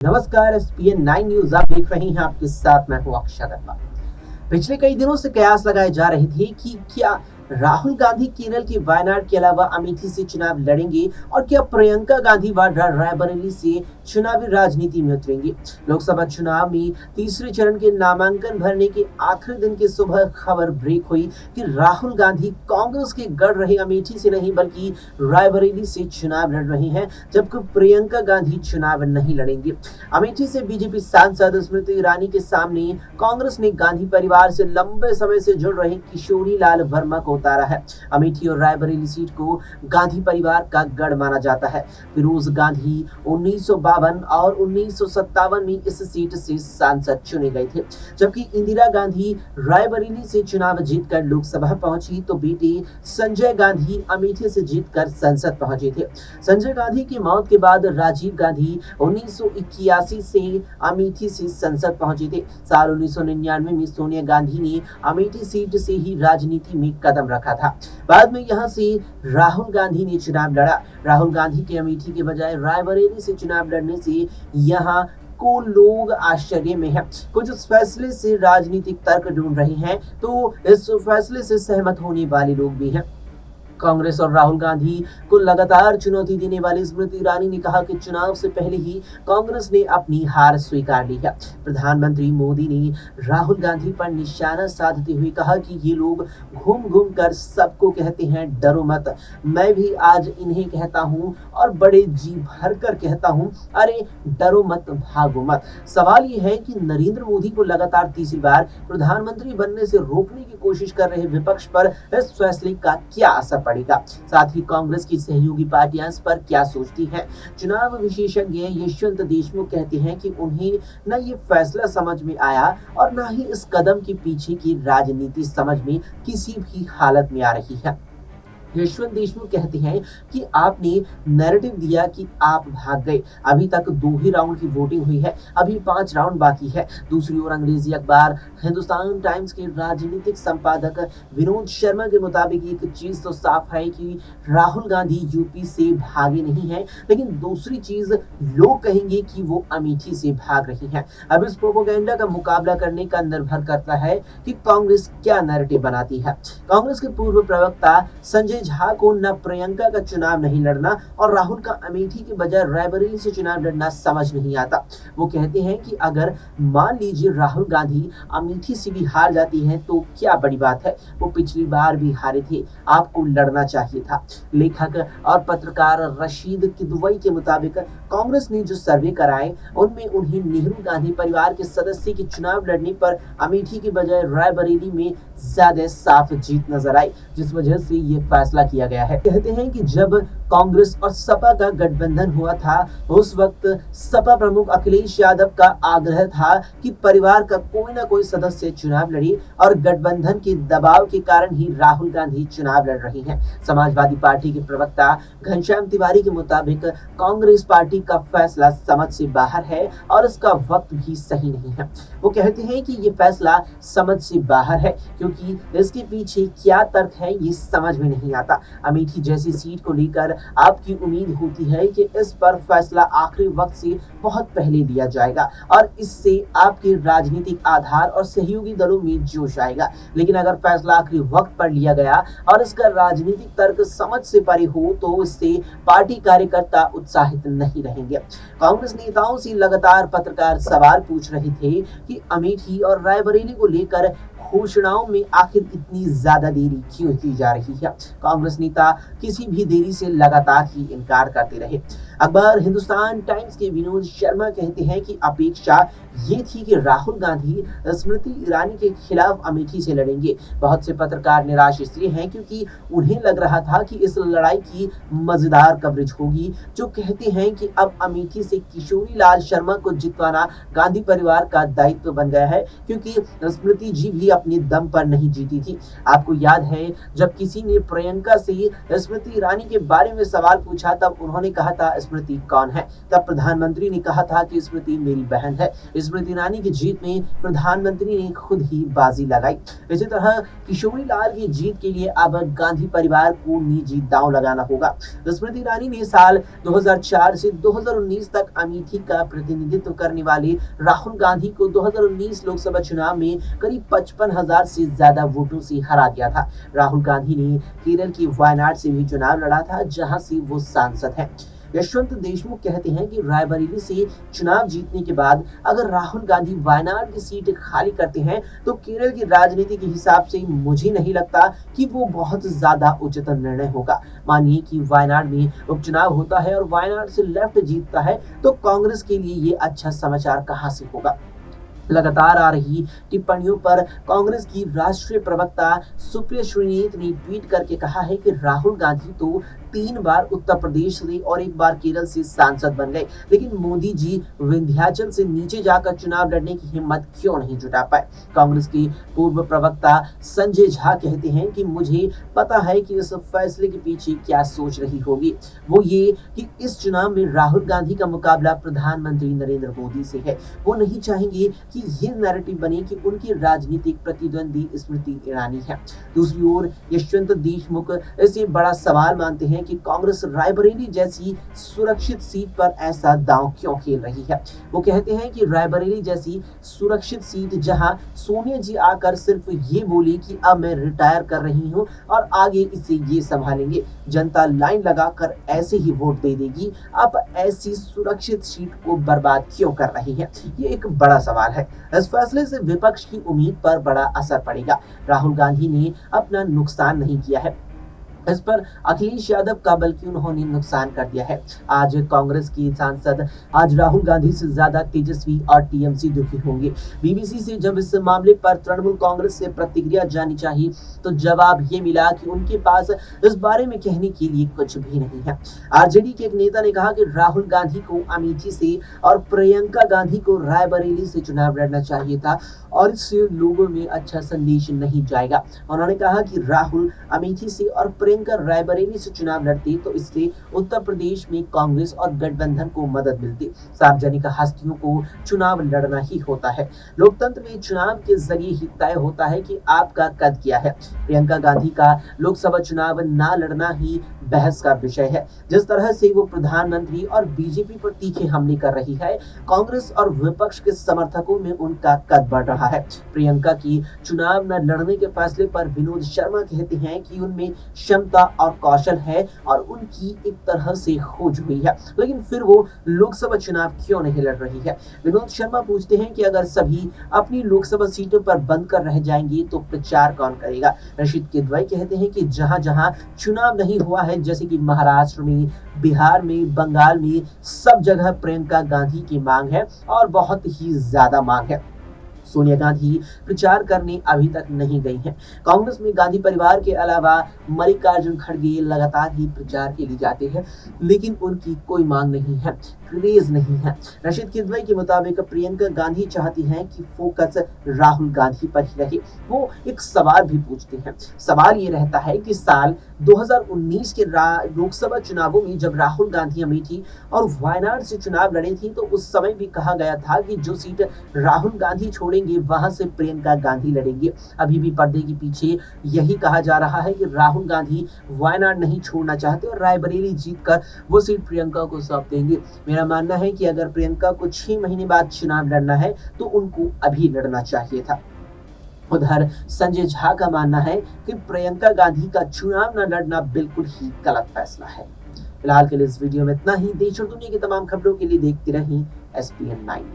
नमस्कार। ESPN 9 news आप देख रहे हैं। आपके साथ मैं हूं अक्षय वर्मा। पिछले कई दिनों से कयास लगाए जा रहे थे कि क्या राहुल गांधी केरल के वायनाड के अलावा अमेठी से चुनाव लड़ेंगे और क्या प्रियंका गांधी वाड्रा रायबरेली से चुनावी राजनीति में उतरेंगे। लोकसभा चुनाव में तीसरे चरण के नामांकन भरने के आखिरी दिन की सुबह खबर ब्रेक हुई कि राहुल गांधी कांग्रेस के गढ़ रहे अमेठी से नहीं बल्कि रायबरेली से चुनाव लड़ रहे हैं, जबकि प्रियंका गांधी चुनाव नहीं लड़ेंगे। अमेठी से बीजेपी सांसद स्मृति ईरानी के सामने कांग्रेस ने गांधी परिवार से लंबे समय से जुड़ रहे किशोरी लाल वर्मा को उतारा है। अमेठी और रायबरेली सीट को गांधी परिवार का गढ़ माना जाता है। फिरोज गांधी 1952 और 1957 में इस सीट से सांसद चुने गए थे, जबकि इंदिरा गांधी रायबरेली से चुनाव जीतकर लोकसभा पहुंची तो बेटे संजय गांधी अमेठी से जीतकर संसद पहुंचे थे। संजय गांधी की मौत के बाद राजीव गांधी 1981 से अमेठी से संसद पहुंचे थे। साल 1999 में सोनिया गांधी ने अमेठी सीट से ही राजनीति में कदम रखा था। बाद में यहां से राहुल गांधी ने चुनाव लड़ा। राहुल गांधी के अमेठी के बजाय रायबरेली से चुनाव लड़ने से यहां को लोग आश्चर्य में हैं। कुछ इस फैसले से राजनीतिक तर्क ढूंढ रहे हैं तो इस फैसले से सहमत होने वाले लोग भी हैं। कांग्रेस और राहुल गांधी को लगातार चुनौती देने वाली स्मृति ईरानी ने कहा कि चुनाव से पहले ही कांग्रेस ने अपनी हार स्वीकार ली है। प्रधानमंत्री मोदी ने राहुल गांधी पर निशाना साधते हुए कहा कि ये लोग घूम घूम कर सबको कहते हैं डरो मत। मैं भी आज इन्हें कहता हूं और बड़े जी भर कर कहता हूं, अरे डरो मत, भागो मत। सवाल ये है कि नरेंद्र मोदी को लगातार तीसरी बार प्रधानमंत्री बनने से रोकने की कोशिश कर रहे विपक्ष पर इस फैसले का क्या असर पड़ेगा। साथ ही कांग्रेस की सहयोगी पार्टियां इस पर क्या सोचती हैं। चुनाव विशेषज्ञ यशवंत देशमुख कहते हैं कि उन्हें न ये फैसला समझ में आया और न ही इस कदम के पीछे की राजनीति समझ में किसी भी हालत में आ रही है। यशवंत देशमुख कहते हैं कि आपने नैरेटिव दिया कि आप भाग गए। अभी तक 2 ही राउंड की वोटिंग हुई है, अभी 5 राउंड बाकी है। दूसरी ओर अंग्रेजी अखबार हिंदुस्तान टाइम्स के राजनीतिक संपादक विनोद शर्मा के मुताबिक एक चीज तो साफ है कि राहुल गांधी यूपी से भागे नहीं है, लेकिन दूसरी चीज लोग कहेंगे कि वो अमेठी से भाग रही हैं। अब इस प्रोपेगेंडा का मुकाबला करने का निर्भर करता है कि कांग्रेस क्या नैरेटिव बनाती है। कांग्रेस के पूर्व प्रवक्ता संजय झा को न प्रियंका का चुनाव नहीं लड़ना और राहुल का अमेठी के बजाय रायबरेली से चुनाव लड़ना समझ नहीं आता। वो कहते हैं कि अगर मान लीजिए राहुल गांधी अमेठी से भी हार जाती हैं तो क्या बड़ी बात है, वो पिछली बार भी हारे थे, आपको लड़ना चाहिए था। लेखक और पत्रकार रशीद किदवई के मुताबिक कांग्रेस ने जो सर्वे कराए उनमें उन्हें नेहरू गांधी परिवार के सदस्य के चुनाव लड़ने पर अमेठी के बजाय रायबरेली में ज्यादा साफ जीत नजर आई, जिस वजह से ये फैसला किया गया है। कहते हैं कि जब कांग्रेस और सपा का गठबंधन हुआ था उस वक्त सपा प्रमुख अखिलेश यादव का आग्रह था कि परिवार का कोई ना कोई सदस्य चुनाव लड़े और गठबंधन के दबाव के कारण ही राहुल गांधी चुनाव लड़ रही हैं। समाजवादी पार्टी के प्रवक्ता घनश्याम तिवारी के मुताबिक कांग्रेस पार्टी का फैसला समझ से बाहर है और इसका वक्त भी सही नहीं है। वो कहते हैं कि ये फैसला समझ से बाहर है क्योंकि इसके पीछे क्या तर्क है ये समझ में नहीं आता। अमेठी जैसी सीट को लेकर आपकी उम्मीद होती है कि इस पर फैसला आखिरी वक्त से बहुत पहले दिया जाएगा और इससे आपके राजनीतिक आधार और सहयोगी दलों में जोश आएगा। लेकिन अगर फैसला आखिरी वक्त पर लिया गया और इसका राजनीतिक तर्क समझ से परे हो तो इससे पार्टी कार्यकर्ता उत्साहित नहीं रहेंगे। कांग्रेस नेताओं से लगातार पत्रकार सवाल पूछ रहे थे कि अमेठी और रायबरेली को लेकर घोषणाओं में आखिर इतनी ज्यादा देरी क्यों की जा रही है। कांग्रेस नेता किसी भी देरी से लगातार ही इनकार करते रहे। अखबार हिंदुस्तान टाइम्स के विनोद शर्मा कहते हैं कि अपेक्षा ये थी कि राहुल गांधी स्मृति ईरानी के खिलाफ अमेठी से लड़ेंगे। बहुत से पत्रकार निराश इसलिए हैं क्योंकि उन्हें लग रहा था कि इस लड़ाई की मजेदार कवरेज होगी। जो कहते हैं कि अब अमेठी से किशोरी लाल शर्मा को जितवाना गांधी परिवार का दायित्व बन गया है क्योंकि स्मृति जी भी अपने दम पर नहीं जीती थी। आपको याद है जब किसी ने प्रियंका से स्मृति ईरानी के बारे में सवाल पूछा तब उन्होंने कहा था स्मृति कौन है। तब प्रधानमंत्री ने कहा था कि स्मृति मेरी बहन है। स्मृति ईरानी की जीत में प्रधानमंत्री ने खुद ही बाजी लगाई। इसी तरह किशोरी लाल की जीत के लिए अब गांधी परिवार को निजी दांव लगाना होगा। स्मृति ईरानी ने साल 2004 से 2019 तक अमेठी का प्रतिनिधित्व करने वाले राहुल गांधी को 2019 लोकसभा चुनाव में करीब 55,000 से ज्यादा वोटों से हरा दिया था। राहुल गांधी ने केरल की वायनाड से भी चुनाव लड़ा था, जहां से वो सांसद हैं। यशवंत देशमुख कहते हैं कि रायबरेली से चुनाव जीतने के बाद अगर राहुल गांधी वायनाड की सीट खाली करते हैं तो केरल की राजनीति के हिसाब से मुझे नहीं लगता कि वो बहुत ज्यादा उचित निर्णय होगा। मानिए कि वायनाड में उपचुनाव होता है और वायनाड से लेफ्ट जीतता है तो कांग्रेस के लिए ये अच्छा समाचार कहां से होगा। लगातार आ रही टिप्पणियों पर कांग्रेस की राष्ट्रीय प्रवक्ता सुप्रिया श्रीनेत ने ट्वीट करके कहा है कि राहुल गांधी तो 3 बार उत्तर प्रदेश से और 1 बार केरल से सांसद बन गए, लेकिन मोदी जी विंध्याचल से नीचे जाकर चुनाव लड़ने की हिम्मत क्यों नहीं जुटा पाए। कांग्रेस के पूर्व प्रवक्ता संजय झा कहते हैं कि मुझे पता है कि इस फैसले के पीछे क्या सोच रही होगी, वो ये कि इस चुनाव में राहुल गांधी का मुकाबला प्रधानमंत्री नरेंद्र मोदी से है। वो नहीं चाहेंगे कि ये नैरेटिव बने कि उनकी राजनीतिक प्रतिद्वंदी स्मृति ईरानी है। दूसरी ओर यशवंत देशमुख इसे बड़ा सवाल मानते हैं कि कांग्रेस रायबरेली जैसी सुरक्षित सीट पर ऐसा दांव क्यों खेल रही है। वो कहते हैं कि रायबरेली जैसी सुरक्षित सीट जहां सोनिया जी आकर सिर्फ ये बोली कि अब मैं रिटायर कर रही हूं और आगे इसे ये संभालेंगे, जनता लाइन लगाकर ऐसे ही वोट दे देगी। अब ऐसी सुरक्षित सीट को बर्बाद क्यों कर रही है, ये एक बड़ा सवाल है। इस फैसले से विपक्ष की उम्मीद पर बड़ा असर पड़ेगा। राहुल गांधी ने अपना नुकसान नहीं किया है, इस पर अखिलेश यादव का बल्कि उन्होंने नुकसान कर दिया है। आज कांग्रेस की सांसद आज राहुल गांधी से ज्यादा तेजस्वी और टीएमसी दुखी होंगे। बीबीसी से जब इस मामले पर तृणमूल कांग्रेस से प्रतिक्रिया जाननी चाहिए तो जवाब ये मिला कि उनके पास इस बारे में कहने के लिए कुछ भी नहीं है। आरजेडी के एक नेता ने कहा कि राहुल गांधी को अमेठी से और प्रियंका गांधी को रायबरेली से चुनाव लड़ना चाहिए था और इससे लोगों में अच्छा संदेश नहीं जाएगा। उन्होंने कहा कि राहुल अमेठी से और प्रियंका रायबरेली से चुनाव लड़ती तो इससे उत्तर प्रदेश में कांग्रेस और गठबंधन को मदद मिलती। सार्वजनिक हस्तियों को चुनाव लड़ना ही होता है। लोकतंत्र में चुनाव के जरिए ही तय होता है कि आपका कद क्या है। प्रियंका गांधी का लोकसभा चुनाव ना लड़ना ही बहस का विषय है। जिस तरह से वो प्रधानमंत्री और बीजेपी पर तीखे हमले कर रही है, कांग्रेस और विपक्ष के समर्थकों में उनका कद बढ़ रहा है। प्रियंका की चुनाव न लड़ने के फैसले पर विनोद शर्मा कहते हैं कि उनमें क्षमता और कौशल है और उनकी एक तरह से खोज हुई है, लेकिन फिर वो लोकसभा चुनाव क्यों नहीं लड़ रही है। विनोद शर्मा पूछते हैं कि अगर सभी अपनी लोकसभा सीटों पर बंद कर रह जाएंगे तो प्रचार कौन करेगा। रशीद किदवई कहते हैं कि जहां जहां चुनाव नहीं हुआ है, जैसे कि महाराष्ट्र में, बिहार में, बंगाल में, सब जगह प्रियंका गांधी की मांग है और बहुत ही ज्यादा मांग है। सोनिया गांधी प्रचार करने अभी तक नहीं गई हैं। कांग्रेस में गांधी परिवार के अलावा मल्लिकार्जुन खड़गे लगातार ही प्रचार के लिए जाते हैं, लेकिन उनकी कोई मांग नहीं है, क्रेज नहीं है। रशीद किदवई के मुताबिक प्रियंका गांधी चाहती हैं कि फोकस राहुल गांधी पर ही रहे। वो एक सवाल भी पूछते हैं। सवाल ये रहता है कि साल 2019 के लोकसभा चुनावों में जब राहुल गांधी अमेठी और वायनाड से चुनाव लड़े थी तो उस समय भी कहा गया था कि जो सीट राहुल गांधी छोड़ेंगे वहां से प्रियंका गांधी लड़ेंगे। अभी भी पर्दे के पीछे यही कहा जा रहा है कि राहुल गांधी वायनाड नहीं छोड़ना चाहते और रायबरेली जीतकर वो सीट प्रियंका को सौंप देंगे। मेरा मानना है कि अगर प्रियंका को 6 महीने बाद चुनाव लड़ना है तो उनको अभी लड़ना चाहिए था। उधर संजय झा का मानना है कि प्रियंका गांधी का चुनाव न लड़ना बिल्कुल ही गलत फैसला है। फिलहाल के लिए इस वीडियो में इतना ही। देश और दुनिया की तमाम खबरों के लिए देखते रहें SPN9।